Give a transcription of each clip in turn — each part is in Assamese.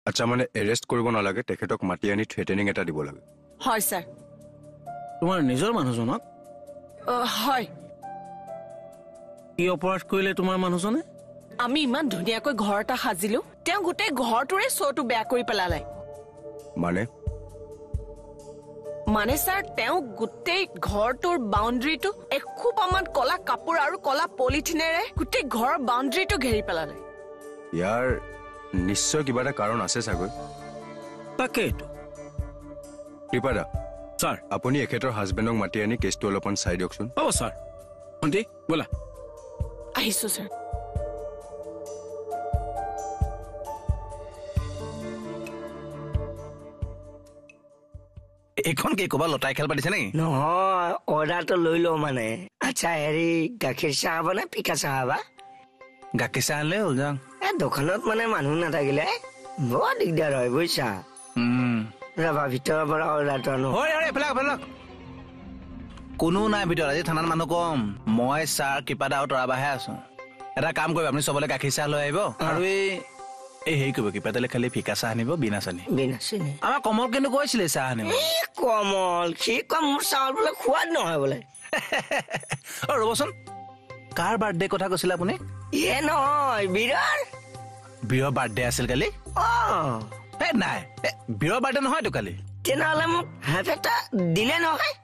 আচ্ছা মানে এৰেষ্ট কৰিব নালাগে তেখেতক মাতি আনি থ্ৰেটেনিং এটা দিব লাগে হয় স্যাৰ তোমাৰ নিজৰ মানুহজনক হয় কি অপৰাধ কৰিলে তোমাৰ মানুহজনে আমি ইমান ধুনিয়াকৈ ঘৰ এটা সাজিলো তেওঁ গোটেই ঘৰটোৰে শোটো বেয়া কৰি পেলালে মানে স্যাৰ তেওঁ গোটেই ঘৰটোৰ বাউণ্ডাৰীটো এখোপামান কলা কাপোৰ আৰু কলা পলিথিনেৰে গোটেই ঘৰৰ বাউণ্ডাৰীটো ঘেৰি পেলালে ইয়াৰ নিশ্চয় কিবা এটা কাৰণ আছে চাগৈ তাকেইটো কৃপাদা স্যাৰ আপুনি এখেতৰ হাজবেণ্ডক মাতি আনি কেছটো অলপমান চাই দিয়কচোন হ'ব স্যাৰ ভণ্টি ব'লা আহিছো স্যাৰ এখন কি ক'বা লটাই খেল পাতিছে নেকি নহয় অৰ্ডাৰটো লৈ লওঁ মানে আচ্ছা হেৰি গাখীৰ চাহ হ'ব নে পিকা চাহ হ'বা গাখীৰ চাহ আনিলে হ'ল যাওঁ দোকানত মানে মানুহ নাথাকিলে বৰ দিগদাৰ হয় বুজিছা ৰবা ভিতৰৰ পৰা অৰ্ডাৰটো আনো কোনো নাই ভিতৰত আজি থানাত মানুহ কম মই ছাৰ কৃপাদা আৰু তৰাবাহে আছো এটা কাম কৰিব আপুনি চবলৈ গাখীৰ চাহ লৈ আহিব আৰু এই হেৰি কৰিব কৃপাদালে খালি ফিকা চাহ আনিব বিনা চানি আমাৰ কমল কিন্তু কৈছিলে চাহ আনিব কমল সি কম মোৰ চাউল বোলে খোৱাদ নহয় বোলে ৰ'বচোন কাৰ বাৰ্থডে কথা কৈছিলে আপুনি নহয় বীৰৰ বাৰ্থডে আছিল কালি নাই বীৰৰ বাৰ্থডে নহয়তো কালি তেনেহ'লে মোক হাফ এটা দিলে নহয়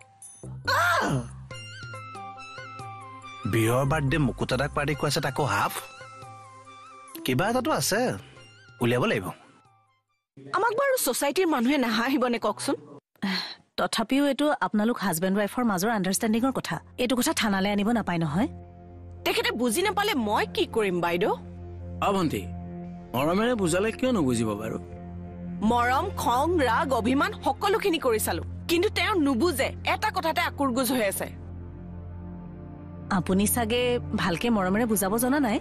বীৰৰ বাৰ্থডে মুকুতাদাক পাৰ্টি খুৱাইছে তাকো হাফ কিবা এটাতো আছে উলিয়াব লাগিব আমাক বাৰু সোসাইটিৰ মানুহে নাহাহিবনে কওকচোন তথাপিও এটো আপোনালোক হাজবেণ্ড ওয়াইফৰ মাজৰ আন্ডাৰষ্টেণ্ডিংৰ কথা এটো কথা থানালে আনিব নাপায় নহয় তেখেতে বুজি নাপালে মই কি কৰিম বাইদেউ ভণ্টি মৰমেৰে বুজালে কিয় নুবুজিব বাৰু মৰম খং ৰাগ অভিমান সকলোখিনি কৰি চালো কিন্তু তেওঁ নুবুজে এটা কথাতে আকুৰগুজ হৈ আছে আপুনি সাগে ভালকে মৰমেৰে বুজাব জনা নাই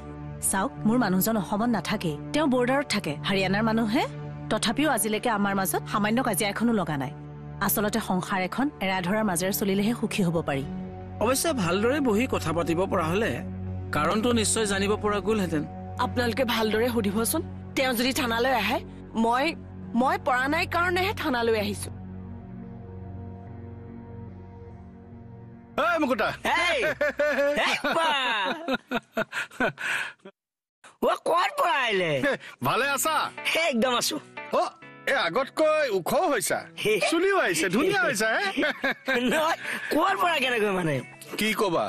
চাওক মোৰ মানুহজন অসমত নাথাকে তেওঁ বৰ্ডাৰত থাকে হাৰিয়ানাৰ মানুহে তথাপিও আজিলৈকে আমাৰ মাজত সামান্য কাজিয়া এখনো লগা নাই আসলতে সংসাৰ এখন এৰা ধৰাৰ মাজেৰে চলিলেহে সুখী হ'ব পাৰি অৱশ্যে ভালদৰে বহি কথা পাতিব পৰা হলে কাৰণটো নিশ্চয় জানিব পৰা গ'লহেঁতেন আপোনালোকে ভালদৰে সুধিবচোন তেওঁ যদি থানালৈ আহে মই পৰা নাই কাৰণেহে থানালৈ আহিছো মুকুতা ক'ত পৰা আহিলে ভালে আছা একদম আছো আগতকৈ ওখ হৈছা চুলিও আহিছে ধুনীয়া হৈছে ক'ৰ পৰা কেনেকৈ মানে কি কবা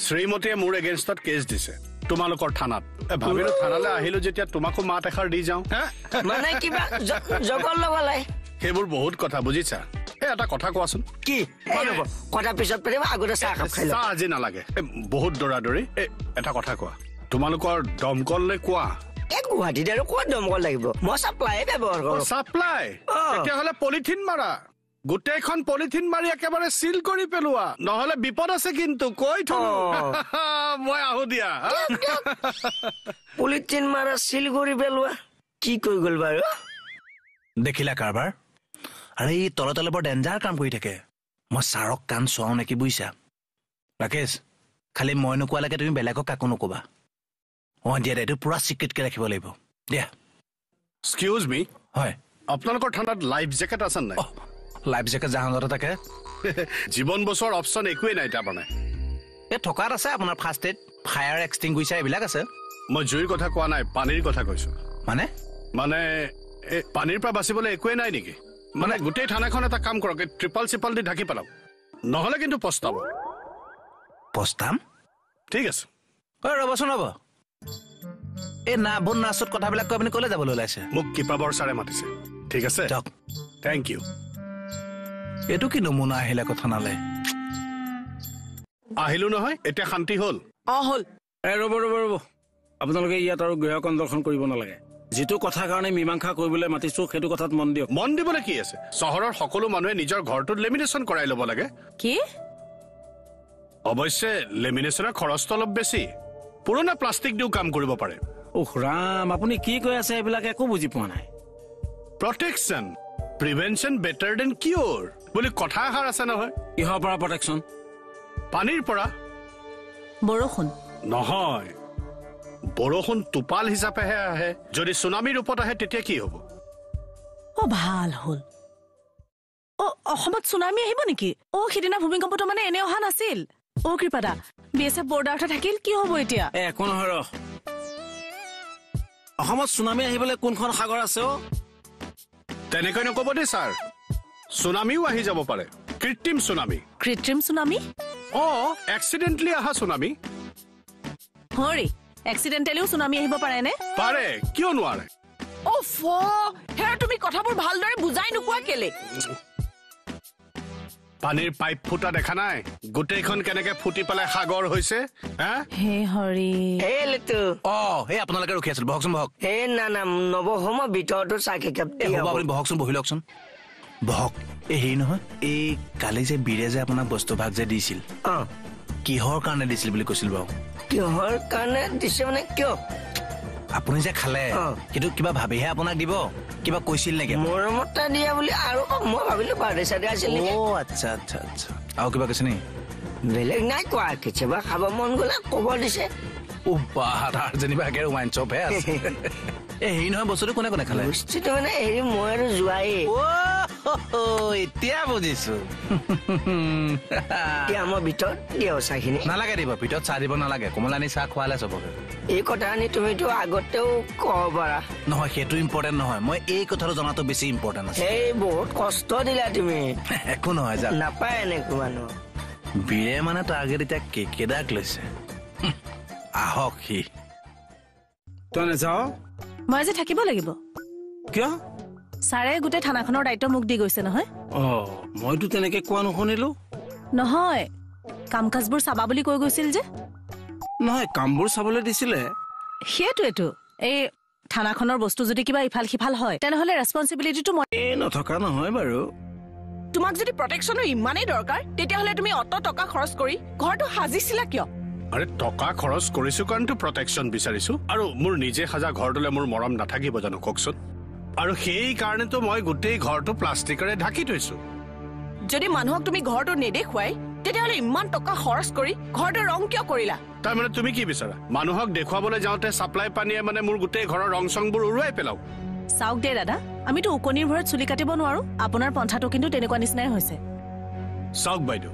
শ্ৰীমতীয়ে মোৰ এগেইনষ্টত কেছ দিছে তোমালোকৰ থানাত ভাবিলো থানালৈ আহিলো যেতিয়া তোমাকো মাত এষাৰ দি যাওঁ মানে কিবা জগৰ লগালে সেইবোৰ বহুত কথা বুজিছা এটা কথা কোৱাচোন কি কথা পিছত পাৰিব আগতে চাহ খাপ খাই চাহ আজি নালাগে বহুত দৌৰাদৌৰি এটা কথা কোৱা তোমালোকৰ দমকললৈ কোৱা গুৱাহাটীত আৰু ক'ত দমকল লাগিব মই চাপ্লাই ব্যৱহাৰ কৰো চাপ্লাই তেতিয়াহ'লে পলিথিন মাৰা গোটেইখন পলিথিন মাৰি একেবাৰে চিল কৰি পেলোৱা নহলে বিপদ আছে কিন্তু কৈ থওঁ মই আহো দিয়া পলিথিন মাৰা চিল কৰি পেলোৱা কি কৈ গ'ল বাৰু দেখিলা কাৰবাৰ আৰে এই তলে তলে বৰ ডেঞ্জাৰ কাম কৰি থাকে মই ছাৰক কাণ চোৱাও নেকি বুজিছা ৰাকেশ খালি মই নোকোৱালৈকে তুমি বেলেগক কাকো নকবা দিয়া এইটো পুৰা চিক্ৰেটকে ৰাখিব লাগিব দিয়া এক্সকিউজ মি হয় আপোনালোকৰ থানাত লাইফ জেকেট আছে নাই লাইফ জেকেট জাহাজতে থাকে জীৱন বচৰ অপশ্যন একোৱেই নাই তাৰমানে থকাত আছে আপোনাৰ ফাৰ্ষ্ট এড ফায়াৰ এক্সটিংগুইচাৰ এইবিলাক আছে মই জুইৰ কথা কোৱা নাই পানীৰ কথা কৈছো মানে পানীৰ পৰা বাচিবলৈ একোৱেই নাই নেকি মানে গোটেই থানাখন এটা কাম কৰক ট্ৰিপল চিপল দি ঢাকি পেলাওক নহলে কিন্তু পস্তাম ঠিক আছে ৰ'বচোন ৰ'ব এই না বন নাচত কথাবিলাক কৈ আপুনি ক'লে যাবলৈ ওলাইছে মোক কৃপাবৰ ছাৰে মাতিছে ঠিক আছে থেংক ইউ এইটো কি নমুনা আহিলে কথা নালে আহিলো নহয় এতিয়া শান্তি হ'ল হ'ল ৰ'ব আপোনালোকে ইয়াত আৰু গৃহ কন্দৰ্শন কৰিব নালাগে যিটো কথা কাৰণে মীমাংসা কৰিবলৈ মাতিছো সেইটো কথাত মন দিয়ক মন দিবলৈ কি আছে চহৰৰ সকলো মানুহে নিজৰ ঘৰটোত লেমিনেশ্যন কৰাই ল'ব লাগে কি অৱশ্যে লেমিনেশ্যনৰ খৰচটো অলপ বেছি পুৰণা প্লাষ্টিক দিও কাম কৰিব পাৰে ৰাম আপুনি কি কৈ আছে এইবিলাক একো বুজি পোৱা নাই প্ৰটেকশ্যন প্ৰিভেনশ্যন বেটাৰ দেন কিয়ৰ বুলি কথা এষাৰ আছে নহয় কিহৰ পৰা প্ৰটেকশ্যন পানীৰ পৰা বৰষুণ নহয় বৰষুণ টোপাল হিচাপেহে আহে যদি চুনামী ৰূপত আহে তেতিয়া কি হ'ব ভাল হ'ল অসমত সুনামি আহিব নেকি সিদিনা ভূমিকম্পটো মানে এনে অহা নাছিল কৃপাদা BSF বৰ্ডাৰতে থাকিল কি হ'ব এতিয়া একো নহয় ৰ অসমত সুনামি আহিবলৈ কোনখন সাগৰ আছে তেনেকৈ নকব দেই ছাৰ সুনামিও আহি যাব পাৰে কৃত্ৰিম সুনামি এক্সিডেণ্টলি অহা সুনামি হৰি এক্সিডেণ্টেলিও সুনামি আহিব পাৰে নে পাৰে কিয় নোৱাৰে তুমি কথাবোৰ ভালদৰে বুজাই নোপোৱা কেলে পানীৰ পাইপ ফুটা দেখা নাই গোটেইখন কেনেকে ফুটি পেলাই সাগৰ হৈছে হে হৰি সেই আপোনালোকে ৰখি আছিল বহকচোন বহক না নবহম ভিতৰতো চাকি কাপ আপুনি বহকচোন বহি লওকচোন বহক হেৰি নহয় এই কালি যে বীৰে যে আপোনাক বস্তু ভাগ যে দিছিল কিহৰ কাৰণে দিছিল বুলি কৈছিল বাৰু কিহৰ কাৰণে দিছে মানে কিয় আপুনি যে খালে কিন্তু কিবা ভাবিহে আপোনাক দিব কিবা কৈছিল নেকি মৰমতা দিয়া বুলি আৰু মই ভাবিলো বাৰ্থডে চাৰ্ডে আছিল নেকি আচ্ছা আৰু কিবা কৈছে নেকি বেলেগ নাই কোৱা কেতিয়াবা খাব মন গ'লে ক'ব দিছে তাৰ যেনিবা একেবাৰে ৱাইন শ্বপহে আছে হেৰি নহয় বস্তুটো কোনে কোনে খালে বস্তুটো মানে হেৰি মই আৰু যোৱাই এতিয়া বুজিছো আমাৰ ভিতৰত দিয়া চাহখিনি নালাগে দিব ভিতৰত চাহ দিব নালাগে কমলানী চাহ খোৱালে চবকে এই কথাখিনি তুমিতো আগতেও ক'ব পাৰা নহয় সেইটো ইম্পৰ্টেণ্ট নহয় মই এই কথাটো জনাটো বেছি ইম্পৰ্টেণ্ট আছে এই বহুত কষ্ট দিলা তুমি একো নহয় যা নাপায় এনেকৈ মানুহ বীৰে মানে টাৰ্গেট এতিয়া কেকেদাক লৈছে আহক সি তই নাযাৱ মই যে থাকিব লাগিব কিয় ছাৰে গোটেই থানাখনৰ দায়িত্ব মোক দি গৈছে নহয় মইতো তেনেকে কোৱা নুশুনিলো নহয় কাম কাজবোৰ চাবা বুলি কৈ গৈছিল যে নহয় কামবোৰ চাবলৈ দিছিলে সেইটোৱেতো এই থানাখনৰ বস্তু যদি কিবা ইফাল সিফাল হয় তেনেহলে ৰেছপন্সিবিলিটিটো মই নথকা নহয় বাৰু তোমাক যদি প্ৰটেকশ্যনৰ ইমানেই দৰকাৰ তেতিয়াহ'লে তুমি অত টকা খৰচ কৰি ঘৰটো সাজিছিলা কিয় আৰে টকা খৰচ কৰিছো কাৰণটো প্ৰটেকশ্যন বিচাৰিছো আৰু মোৰ নিজে সাজা ঘৰটোলে মোৰ মৰম নাথাকিব জানো কওকচোন আৰু সেই কাৰণেতো মই গোটেই ঘৰটো প্লাষ্টিকেৰে ঢাকি থৈছো যদি মানুহক তুমি ঘৰটো নেদেখুৱাই তেতিয়াহ'লে ইমান টকা খৰচ কৰি ঘৰটো ৰং কিয় কৰিলা তাৰমানে তুমি কি বিচাৰা মানুহক দেখুৱাবলৈ যাওঁতে চাপ্লাই পানীয়ে মানে মোৰ গোটেই ঘৰৰ ৰং চংবোৰ উৰুৱাই পেলাও চাওক দে দাদা আমিতো উকনিৰ ভৰত চুলি কাটিব নোৱাৰো আপোনাৰ পন্থাটো কিন্তু তেনেকুৱা নিচিনাই হৈছে চাওক বাইদেউ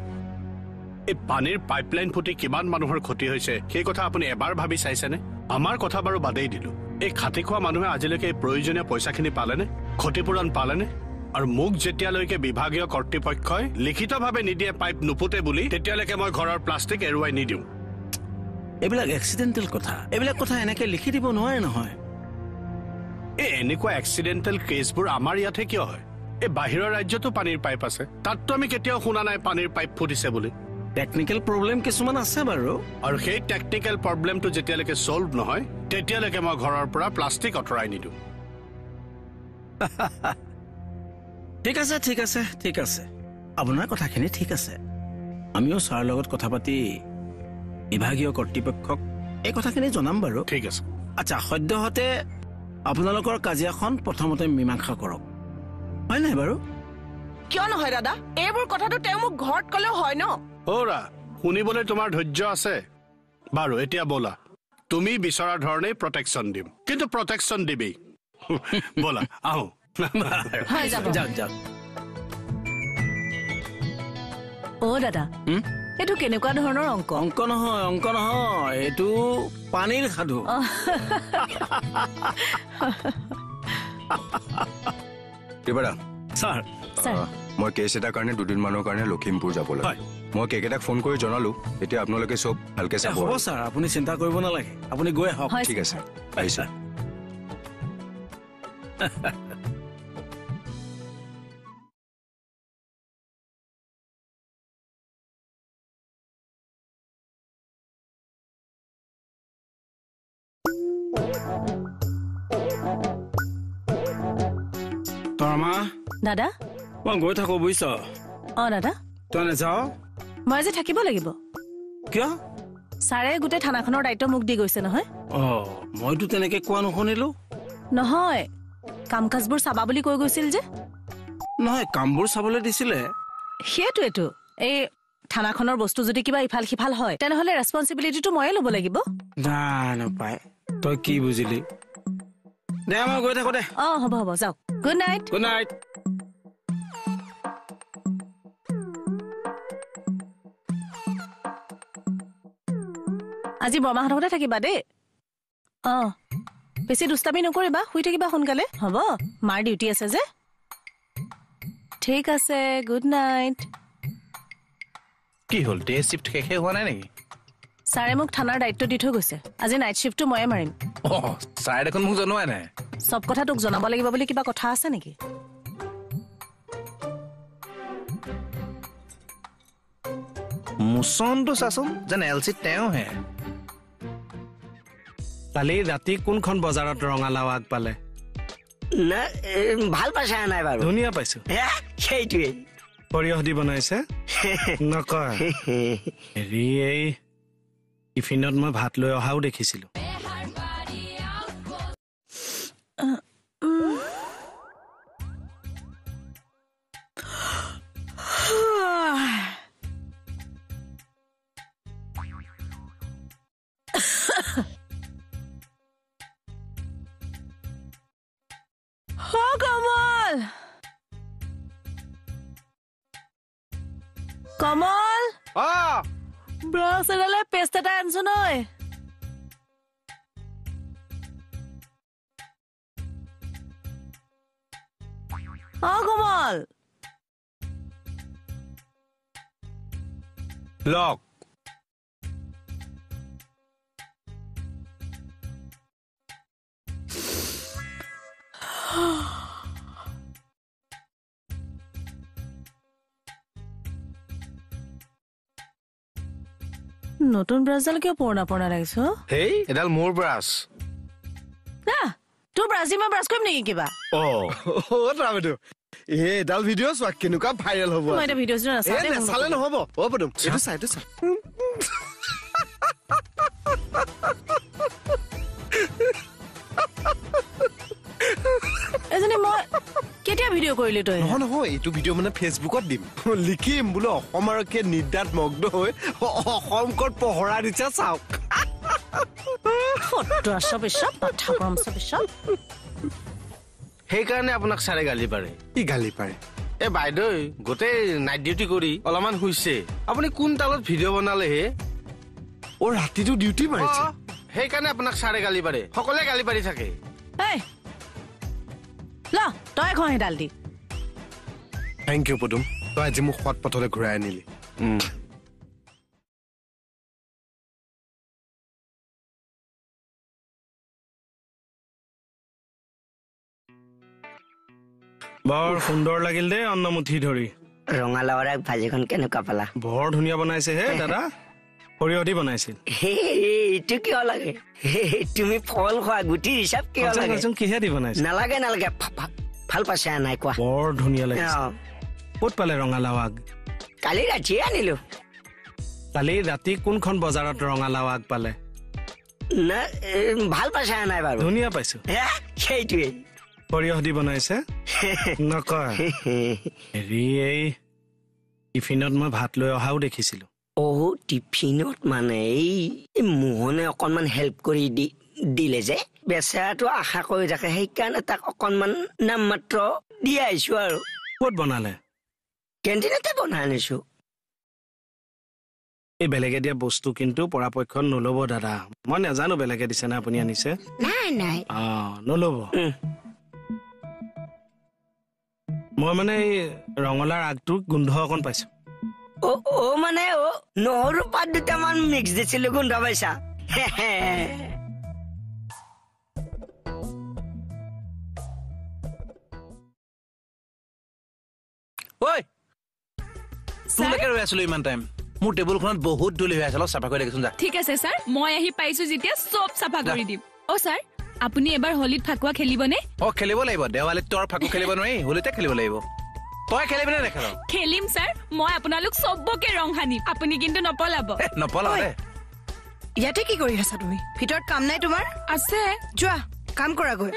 এই পানীৰ পাইপলাইন ফুটি কিমান মানুহৰ ক্ষতি হৈছে সেই কথা আপুনি এবাৰ ভাবি চাইছেনে আমাৰ কথা বাৰু বাদেই দিলো এই খাটি খোৱা মানুহে আজিলৈকে এই প্ৰয়োজনীয় পইচাখিনি পালেনে ক্ষতিপূৰণ পালেনে আৰু মোক যেতিয়ালৈকে বিভাগীয় কৰ্তৃপক্ষই লিখিতভাৱে নিদিয়ে পাইপ নুপুতে বুলি তেতিয়ালৈকে মই ঘৰৰ প্লাষ্টিক এৰুৱাই নিদিওঁ এইবিলাক এক্সিডেণ্টেল কথা এইবিলাক কথা এনেকে লিখি দিব নোৱাৰে নহয় এই এনেকুৱা এক্সিডেণ্টেল কেছবোৰ আমাৰ ইয়াতহে কিয় হয় এই বাহিৰৰ ৰাজ্যতো পানীৰ পাইপ আছে তাততো আমি কেতিয়াও শুনা নাই পানীৰ পাইপ ফুটিছে বুলি টেকনিকেল প্ৰব্লেম কিছুমান আছে বাৰু আৰু সেই টেকনিকেল প্ৰব্লেমটো যেতিয়ালৈকে ছল্ভ নহয় তেতিয়ালৈকে মই ঘৰৰ পৰা প্লাষ্টিক আঁতৰাই নিদিওঁ ঠিক আছে আপোনাৰ কথাখিনি ঠিক আছে আমিও ছাৰৰ লগত কথা পাতি বিভাগীয় কৰ্তৃপক্ষক এই কথাখিনি জনাম বাৰু ঠিক আছে আচ্ছা সদ্যহতে আপোনালোকৰ কাজিয়াখন প্ৰথমতে মীমাংসা কৰক হয় নাই বাৰু কিয় নহয় দাদা এইবোৰ কথাটো তেওঁ মোক ঘৰত ক'লেও হয় ন ওৰা শুনিবলৈ তোমাৰ ধৈৰ্য আছে বাৰু এতিয়া ব'লা তুমি বিচৰা ধৰণেই প্ৰটেকশ্যন দিম কিন্তু প্ৰটেকশ্যন দিবি ব'লা আহো যাওক দাদা এইটো কেনেকুৱা ধৰণৰ অংক নহয় এইটো পানীৰ সাধু ছাৰ মই কেছ এটাৰ কাৰণে দুদিনমানৰ কাৰণে লখিমপুৰ যাবলৈ মই কেকেটাক ফোন কৰি জনালো এতিয়া আপোনালোকে চব ভালকে চাব হ'ব ছাৰ আপুনি চিন্তা কৰিব নালাগে আপুনি গৈ আহক ঠিক আছে আহিছা তৰমা দাদা মই গৈ থাকো বুজিছ দাদা তই নাযাৱ মই যে থাকিব লাগিব কিয় ছাৰে গোটেই থানাখনৰ দায়িত্ব মোক দি গৈছে নহয় মইতো তেনেকে কোৱা নুশুনিলো নহয় কাম কাজবোৰ চাবা বুলি কৈ গৈছিল যে নহয় কামবোৰ চাবলৈ দিছিলে সেইটোৱেতো এই থানাখনৰ বস্তু যদি কিবা ইফাল সিফাল হয় তেনেহলে ৰেছপন্সিবিলিটিটো ময়ে ল'ব লাগিব নাপায় তই কি বুজিলি দে মই গৈ থাকো দে হ'ব যাওক গুড নাইট। Good night. আজি বৰমাহঁতৰ ঘৰতে থাকিবা দেই। বেছি দুষ্টামি নকৰিবা, শুই থাকিবা সোনকালে হ'ব, মাৰ ডিউটি আছে যে। ঠিক আছে, গুড নাইট। কি হ'ল, ডে চিফ্ট শেষে হোৱা নাই নেকি? ছাৰে মোক থানাৰ দায়িত্ব দি থৈ গৈছে, আজি নাইট শ্বিফ্টটো ময়ে মাৰিম। ছাৰে দেখোন মোক জনোৱাই নাই। চব কথা তোক জনাব লাগিব বুলি কিবা কথা আছে নেকি? মুচনটো চাচোন, যেন এলচি তেওঁহে। কালি ৰাতি কোনখন বজাৰত ৰঙালাও আগ পালে? ভাল পাইছা নাই বাৰু? ধুনীয়া পাইছো। সেইটোৱে সৰিয়হ দি বনাইছে নকয়। হেৰি, এই টিফিনত মই ভাত লৈ অহাও দেখিছিলো। কমল, ব্ৰাছ এডালে পেষ্ট এটা আনিছো নয়। কমল, লক নতুন ব্ৰাছডাল কিয় পুৰণা পুৰণা লাগিছ? হেই, এডাল মোৰ ব্ৰাছ। তোৰ ব্ৰাছ দি মই ব্ৰাছ কৰিম নেকি কিবা? এডাল ভিডিঅ' চোৱা কেনেকুৱা ভাইৰেল হ'ব। মই এটা ভিডিঅ' চালে নহ'ব। পদুম এইটো চাই এইটো চা। এজনী মই কেতিয়া ভিডিঅ' কৰিলি তই? নহয় এইটো ভিডিঅ' মানে ফেচবুকত দিম, লিখিম বোলো অসম আৰক্ষীয়ে নিৰ্দাত মগ্ন হৈ অসম ক'ত পহৰা দিছে চাওক। সেইকাৰণে আপোনাক ছাৰে গালি পাৰে। কি গালি পাৰে? এই বাইদেউ গোটেই নাইট ডিউটি কৰি অলপমান শুইছে, আপুনি কোন তালত ভিডিঅ' বনালে হে? ৰাতিটো ডিউটি মাৰিছে। সেইকাৰণে আপোনাক ছাৰে গালি পাৰে, সকলোৱে গালি পাৰি থাকে। তই এখন সেইডাল দি। থেংক ইউ পদুম, তই আজি মোক সৎ পথলৈ ঘূৰাই আনিলি। বৰ সুন্দৰ লাগিল দেই অন্নমুঠি ধৰি। ৰঙালাওৰ আগ ভাজিখন কেনেকুৱা পালা? বৰ ধুনীয়া বনাইছে হে দাদা। সৰিয়হ দি বনাইছিল। এইটো কিয় লাগে? তুমি ফল খোৱা, গুটি হিচাপ কিয় লাগে? কিহে দি বনাইছে? নালাগে নালাগে, ভাল পাইছা নাই কোৱা? বৰ ধুনীয়া লাগিছে। ক'ত পালে ৰঙালাও আগ? কালি ৰাতিয়ে আনিলো। কালি ৰাতি কোনখন বজাৰত ৰঙালাও আগ পালে? ভাল পাইছা নাই বাৰু? ধুনীয়া পাইছো। সেইটোৱে সৰিয়হ দি বনাইছে নকয়। হেৰি, এই টিফিনত মই ভাত লৈ অহাও দেখিছিলো। টিফিনত মানে এই মোহনে অকনমান হেল্প কৰি দিলে যে, বেচেৰাটো আশা কৰি থাকে, সেইকাৰণে তাক অকনমান নাম মাত্ৰ দি আহিছো আৰু। ক'ত বনালে? কেণ্টিনতে বনাই আনিছো। এই বেলেগে দিয়া বস্তু কিন্তু পৰাপক্ষত নল'ব দাদা। মই নাজানো বেলেগে দিছে নে আপুনি আনিছে। নাই নল'ব। মই মানে এই ৰঙালাওৰ আগটোৰ গোন্ধ অকণ পাইছো। মানে নহৰু পাত দুটামান মিক্স দিছিলো, গোন্ধ পাইছা? তোলৈকে ৰৈ আছিলো ইমান টাইম। মোৰ টেবুলখনত বহুত ধূলি হৈ আছে, অলপ চাফা কৰি দেখিছোন যা। ঠিক আছে ছাৰ, মই আহি পাইছো যেতিয়া চব চাফা কৰি দিম। ছাৰ, আপুনি এবাৰ হোলীত ফাকুৱা খেলিবনে? খেলিব লাগিব। দেৱালীত তো আৰু ফাকু খেলিব নোৱাৰি, হোলীতে খেলিব লাগিব। তই খেলিবি নে নেখেল? খেলিম ছাৰ, মই আপোনালোক চবকে ৰং সানিম, আপুনি কিন্তু নপলাব। নপলাব দে। ইয়াতে কি কৰি আছা তুমি? ভিতৰত কাম নাই তোমাৰ? আছে, যোৱা কাম কৰাগৈ।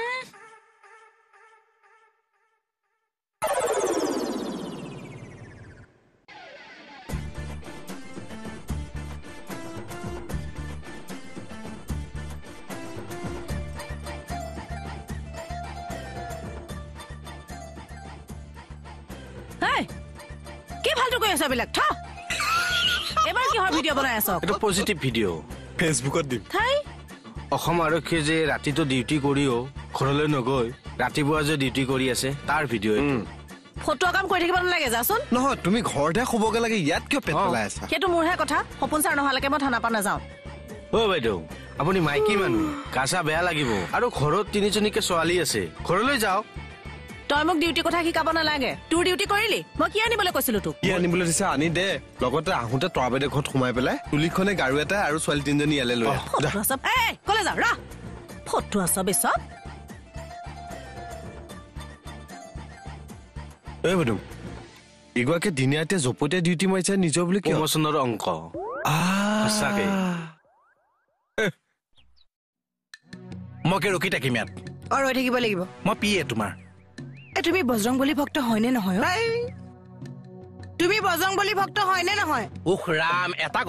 কি ফালতু কৰি আছ এইবিলাক থ এবাৰ কিহৰ ভিডিঅ' বনাই আছ এইটো পজিটিভ ভিডিঅ' ফেচবুকত দিম থাই অসম আৰক্ষীয়ে যে ৰাতিটো ডিউটি কৰিও ঘৰলৈ নগৈ ৰাতিপুৱা যে ডিউটি কৰি আছে তাৰ ভিডিঅ' এইটো ফটোৱা কাম কৰি থাকিব নালাগে যাচোন নহয় তুমি ঘৰতে শুবগে লাগে ইয়াত কিয় পেট পেলাই আছা সেইটো মোৰহে কথা সপোন ছাৰ নোহোৱালৈকে মই থানা পা নাযাওঁ অ বাইদেউ আপুনি মাইকী মানুহ কাচা বেয়া লাগিব আৰু ঘৰত 3জনীকে ছোৱালী আছে ঘৰলৈ যাওক তই মোক ডিউটি কথা শিকাব নালাগে তোৰ ডিউটি কৰিলি মই কি আনিবলৈ কৈছিলো তোক কি আনিবলৈ দিছে আনি দে লগতে আহোঁতে তৰা বাইদেউ ঘৰত সোমাই পেলাই তুলিখনে গাৰু এটা আৰু ছোৱালী 3জনী ইয়ালৈ লৈ আহ কলে যাওঁ ৰা ফটো আছ বেচব এই বাইদেউ এগৰাকী দিনীয়াতে জপতে ডিউটি মাৰিছে নিজৰ বুলি কিয় প্ৰমোচনৰ অংক সঁচাকে মই কি ৰখি থাকিম ইয়াত ৰৈ থাকিব লাগিব মই পিয়ে তোমাৰ তুমি বজৰংবলী ভক্ত হয়নে নহয় তুমি বজৰংবলী ভক্ত হয়নে নহয় উখ ৰাম এটা